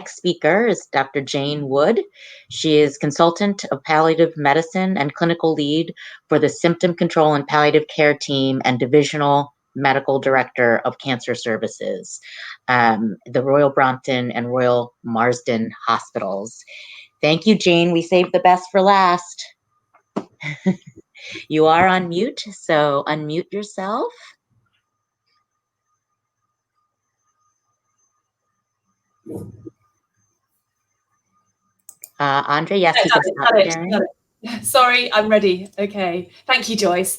next speaker is Dr. Jayne Wood. She is consultant of palliative medicine and clinical lead for the symptom control and palliative care team and divisional medical director of cancer services, the Royal Brompton and Royal Marsden hospitals. Thank you, Jayne. We saved the best for last. You are on mute, so unmute yourself. Andre, yes, you can stop sharing. Sorry, I'm ready. Okay, thank you, Joyce.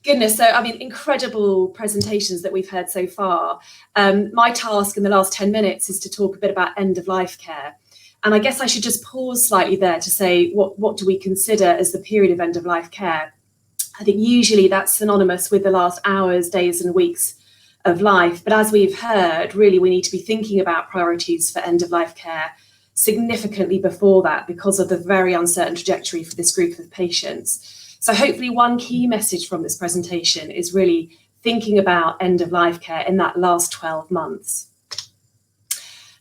Goodness, so I mean, incredible presentations that we've heard so far. My task in the last 10 minutes is to talk a bit about end-of-life care. And I guess I should just pause slightly there to say, what do we consider as the period of end-of-life care? I think usually that's synonymous with the last hours, days and weeks of life. But as we've heard, really we need to be thinking about priorities for end-of-life care significantly before that because of the very uncertain trajectory for this group of patients. So hopefully one key message from this presentation is really thinking about end-of-life care in that last 12 months.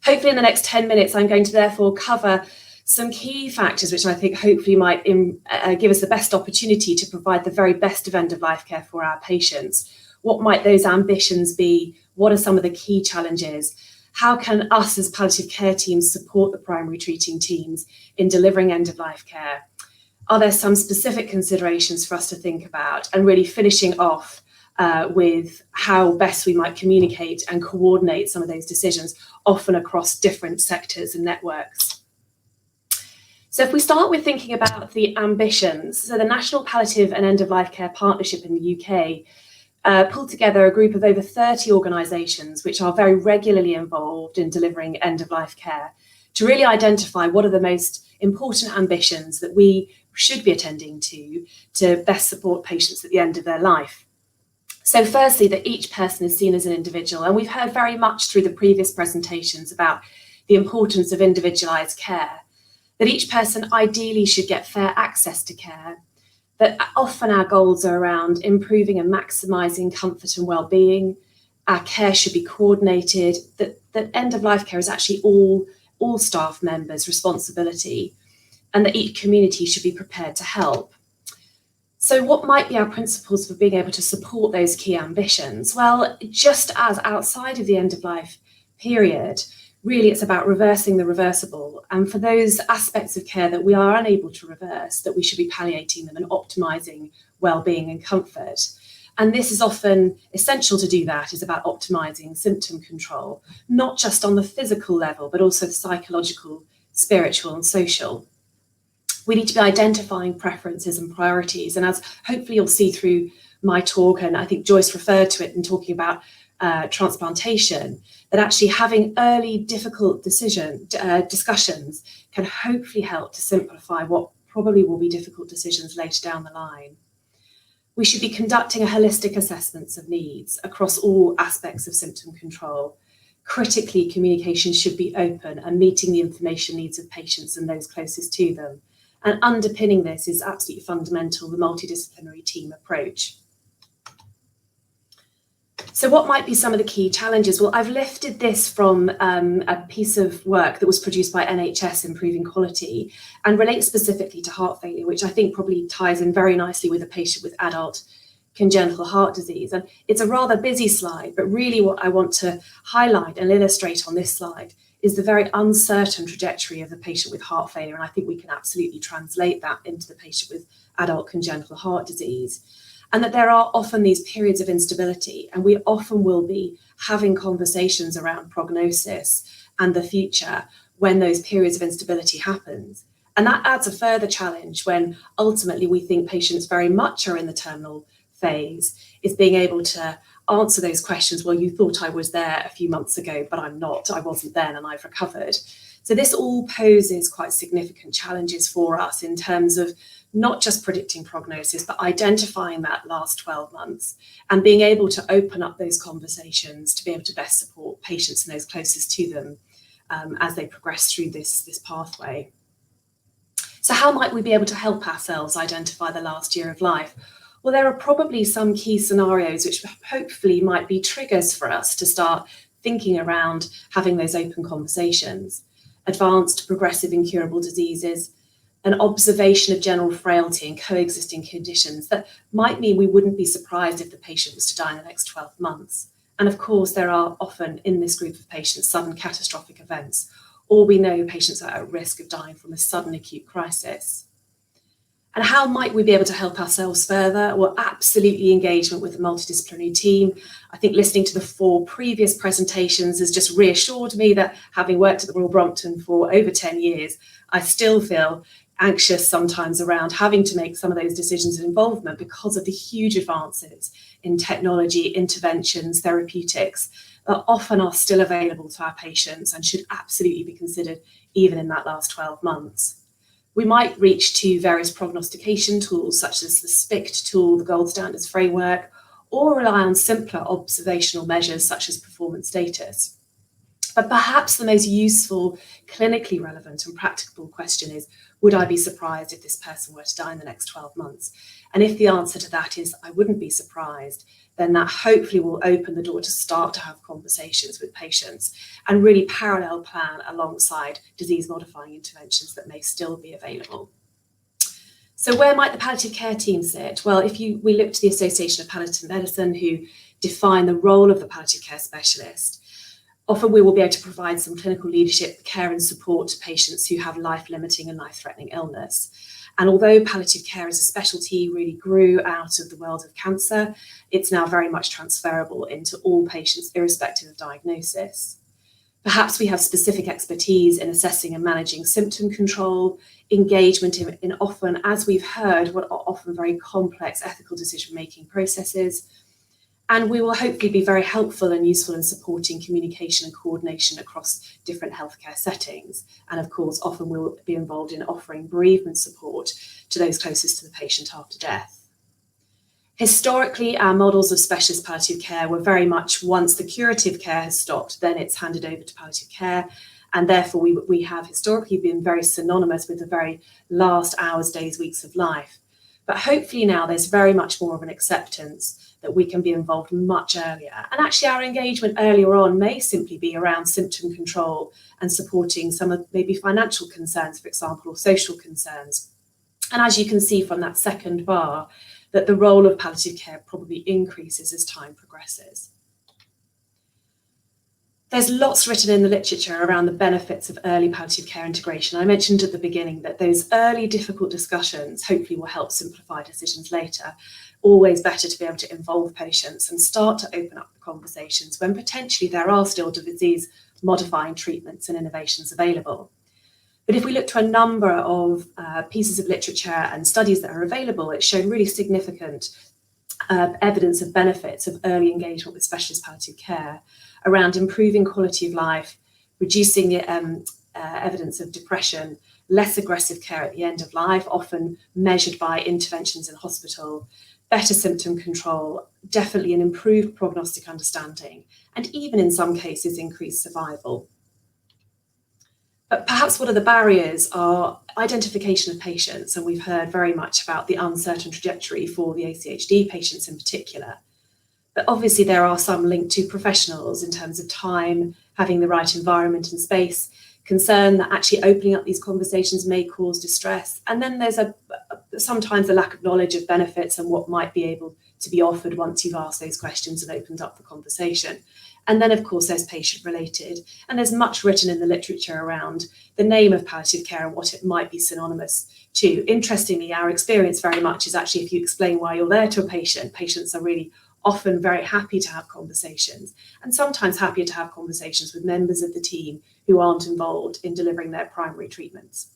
Hopefully in the next 10 minutes, I'm going to therefore cover some key factors which I think hopefully might give us the best opportunity to provide the very best of end-of-life care for our patients. What might those ambitions be? What are some of the key challenges? How can us as palliative care teams support the primary treating teams in delivering end-of-life care? Are there some specific considerations for us to think about? And really finishing off with how best we might communicate and coordinate some of those decisions, often across different sectors and networks. So if we start with thinking about the ambitions, so the National Palliative and End-of-Life Care Partnership in the UK pulled together a group of over 30 organisations which are very regularly involved in delivering end-of-life care to really identify what are the most important ambitions that we should be attending to best support patients at the end of their life. So firstly, that each person is seen as an individual, and we've heard very much through the previous presentations about the importance of individualised care, that each person ideally should get fair access to care, that often our goals are around improving and maximising comfort and well-being. Our care should be coordinated, that end-of-life care is actually all staff members' responsibility, and that each community should be prepared to help. So what might be our principles for being able to support those key ambitions? Well, just as outside of the end-of-life period, really it's about reversing the reversible. And for those aspects of care that we are unable to reverse, that we should be palliating them and optimising well-being and comfort. And this is often essential to do that, is about optimising symptom control, not just on the physical level, but also the psychological, spiritual and social. We need to be identifying preferences and priorities. And as hopefully you'll see through my talk, and I think Joyce referred to it in talking about transplantation, that actually having early difficult discussions can hopefully help to simplify what probably will be difficult decisions later down the line. We should be conducting a holistic assessment of needs across all aspects of symptom control. Critically, communication should be open and meeting the information needs of patients and those closest to them. And underpinning this is absolutely fundamental, the multidisciplinary team approach. So what might be some of the key challenges? Well, I've lifted this from a piece of work that was produced by NHS Improving Quality and relates specifically to heart failure, which I think probably ties in very nicely with a patient with adult congenital heart disease. And it's a rather busy slide, but really what I want to highlight and illustrate on this slide is the very uncertain trajectory of the patient with heart failure. And I think we can absolutely translate that into the patient with adult congenital heart disease. And that there are often these periods of instability, and we often will be having conversations around prognosis and the future when those periods of instability happens. And that adds a further challenge when ultimately we think patients very much are in the terminal phase, is being able to answer those questions. Well, you thought I was there a few months ago, but I'm not. I wasn't then and I've recovered. So this all poses quite significant challenges for us in terms of not just predicting prognosis, but identifying that last 12 months and being able to open up those conversations to be able to best support patients and those closest to them as they progress through this pathway. So how might we be able to help ourselves identify the last year of life? Well, there are probably some key scenarios which hopefully might be triggers for us to start thinking around having those open conversations. Advanced, progressive, incurable diseases, an observation of general frailty and coexisting conditions that might mean we wouldn't be surprised if the patient was to die in the next 12 months. And of course, there are often in this group of patients sudden catastrophic events, or we know patients are at risk of dying from a sudden acute crisis. And how might we be able to help ourselves further? Well, absolutely engagement with a multidisciplinary team. I think listening to the 4 previous presentations has just reassured me that having worked at the Royal Brompton for over 10 years, I still feel anxious sometimes around having to make some of those decisions of involvement because of the huge advances in technology, interventions, therapeutics that often are still available to our patients and should absolutely be considered even in that last 12 months. We might reach to various prognostication tools such as the SPICT tool, the gold standards framework, or rely on simpler observational measures such as performance status. But perhaps the most useful, clinically relevant and practicable question is, would I be surprised if this person were to die in the next 12 months? And if the answer to that is, I wouldn't be surprised, then that hopefully will open the door to start to have conversations with patients and really parallel plan alongside disease-modifying interventions that may still be available. So where might the palliative care team sit? Well, we look to the Association of Palliative Medicine, who define the role of the palliative care specialist. Often we will be able to provide some clinical leadership, care and support to patients who have life-limiting and life-threatening illness. And although palliative care as a specialty really grew out of the world of cancer, it's now very much transferable into all patients, irrespective of diagnosis. Perhaps we have specific expertise in assessing and managing symptom control, engagement in often, as we've heard, what are often very complex ethical decision-making processes. And we will hopefully be very helpful and useful in supporting communication and coordination across different healthcare settings. And of course, often we'll be involved in offering bereavement support to those closest to the patient after death. Historically, our models of specialist palliative care were very much, once the curative care has stopped, then it's handed over to palliative care. And therefore, we have historically been very synonymous with the very last hours, days, weeks of life. But hopefully now there's very much more of an acceptance that we can be involved much earlier. And actually our engagement earlier on may simply be around symptom control and supporting some of maybe financial concerns, for example, or social concerns. And as you can see from that second bar, that the role of palliative care probably increases as time progresses. There's lots written in the literature around the benefits of early palliative care integration. I mentioned at the beginning that those early difficult discussions hopefully will help simplify decisions later. Always better to be able to involve patients and start to open up the conversations when potentially there are still disease-modifying treatments and innovations available. But if we look to a number of pieces of literature and studies that are available, it's shown really significant evidence of benefits of early engagement with specialist palliative care around improving quality of life, reducing the evidence of depression, less aggressive care at the end of life, often measured by interventions in hospital, better symptom control, definitely an improved prognostic understanding, and even in some cases increased survival. But perhaps what are the barriers are identification of patients, and we've heard very much about the uncertain trajectory for the ACHD patients in particular. But obviously there are some linked to professionals in terms of time, having the right environment and space, concern that actually opening up these conversations may cause distress. And then there's sometimes a lack of knowledge of benefits and what might be able to be offered once you've asked those questions and opened up the conversation. And then, of course, there's patient-related. And there's much written in the literature around the name of palliative care and what it might be synonymous to. Interestingly, our experience very much is actually if you explain why you're there to a patient, patients are really often very happy to have conversations, and sometimes happier to have conversations with members of the team who aren't involved in delivering their primary treatments.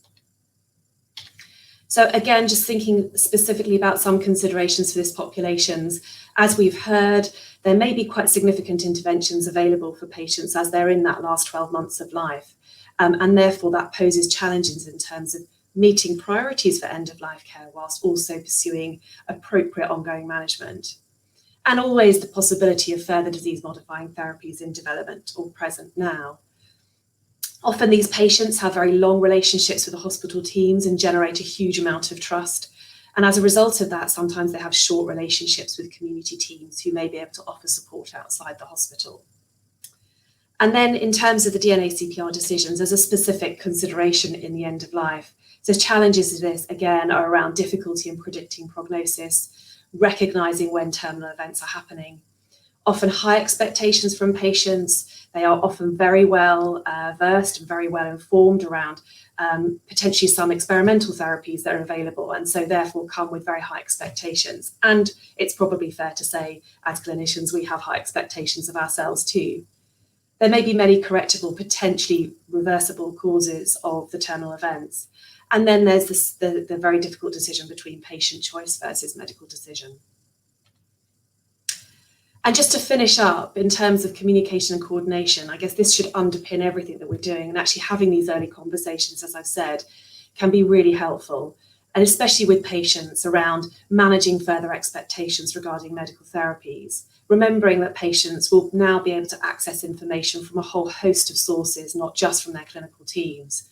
So again, just thinking specifically about some considerations for this populations, as we've heard, there may be quite significant interventions available for patients as they're in that last 12 months of life. And therefore that poses challenges in terms of meeting priorities for end-of-life care whilst also pursuing appropriate ongoing management. And always the possibility of further disease-modifying therapies in development or present now. Often these patients have very long relationships with the hospital teams and generate a huge amount of trust. And as a result of that, sometimes they have short relationships with community teams who may be able to offer support outside the hospital. And then in terms of the DNACPR decisions, there's a specific consideration in the end of life. So challenges to this, again, are around difficulty in predicting prognosis, recognizing when terminal events are happening, often high expectations from patients. They are often very well versed and very well informed around potentially some experimental therapies that are available, and so therefore come with very high expectations. And it's probably fair to say, as clinicians, we have high expectations of ourselves too. There may be many correctable, potentially reversible causes of the terminal events. And then there's the very difficult decision between patient choice versus medical decision. And just to finish up, in terms of communication and coordination, I guess this should underpin everything that we're doing, and actually having these early conversations, as I've said, can be really helpful, and especially with patients around managing further expectations regarding medical therapies, remembering that patients will now be able to access information from a whole host of sources, not just from their clinical teams.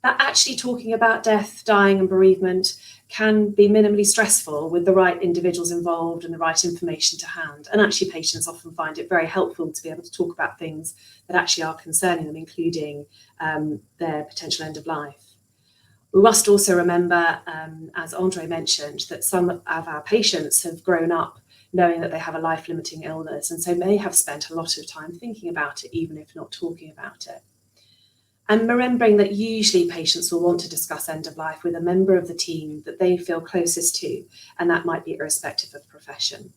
That actually talking about death, dying and bereavement can be minimally stressful with the right individuals involved and the right information to hand. And actually patients often find it very helpful to be able to talk about things that actually are concerning them, including their potential end of life. We must also remember, as Andre mentioned, that some of our patients have grown up knowing that they have a life-limiting illness, and so may have spent a lot of time thinking about it, even if not talking about it. And remembering that usually patients will want to discuss end of life with a member of the team that they feel closest to, and that might be irrespective of profession.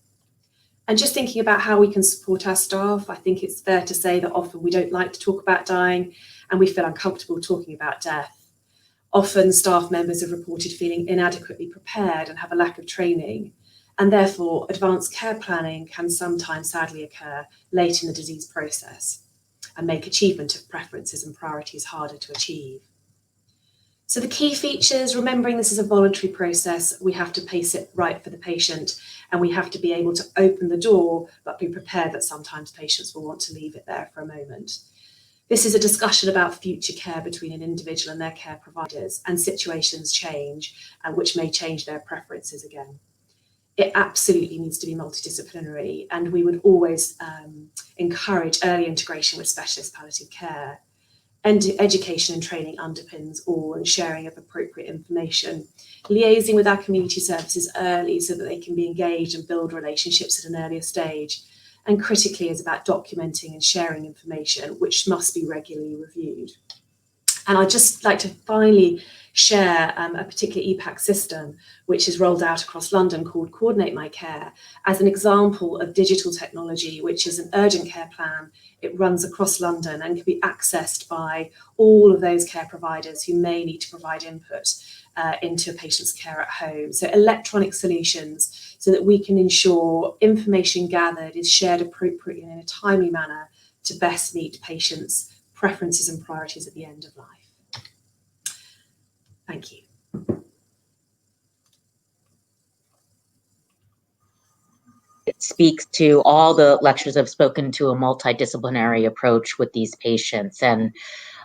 And just thinking about how we can support our staff, I think it's fair to say that often we don't like to talk about dying and we feel uncomfortable talking about death. Often staff members have reported feeling inadequately prepared and have a lack of training, and therefore advanced care planning can sometimes sadly occur late in the disease process and make achievement of preferences and priorities harder to achieve. So the key features, remembering this is a voluntary process, we have to pace it right for the patient, and we have to be able to open the door, but be prepared that sometimes patients will want to leave it there for a moment. This is a discussion about future care between an individual and their care providers, and situations change, which may change their preferences again. It absolutely needs to be multidisciplinary, and we would always encourage early integration with specialist palliative care. And education and training underpins all, and sharing of appropriate information, liaising with our community services early so that they can be engaged and build relationships at an earlier stage. And critically is about documenting and sharing information, which must be regularly reviewed. And I'd just like to finally share a particular EPAC system which is rolled out across London called Coordinate My Care as an example of digital technology, which is an urgent care plan. It runs across London and can be accessed by all of those care providers who may need to provide input into a patient's care at home. So electronic solutions so that we can ensure information gathered is shared appropriately and in a timely manner to best meet patients' preferences and priorities at the end of life. Thank you. It speaks to all the lectures I've spoken to, a multidisciplinary approach with these patients, and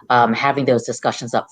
having those discussions up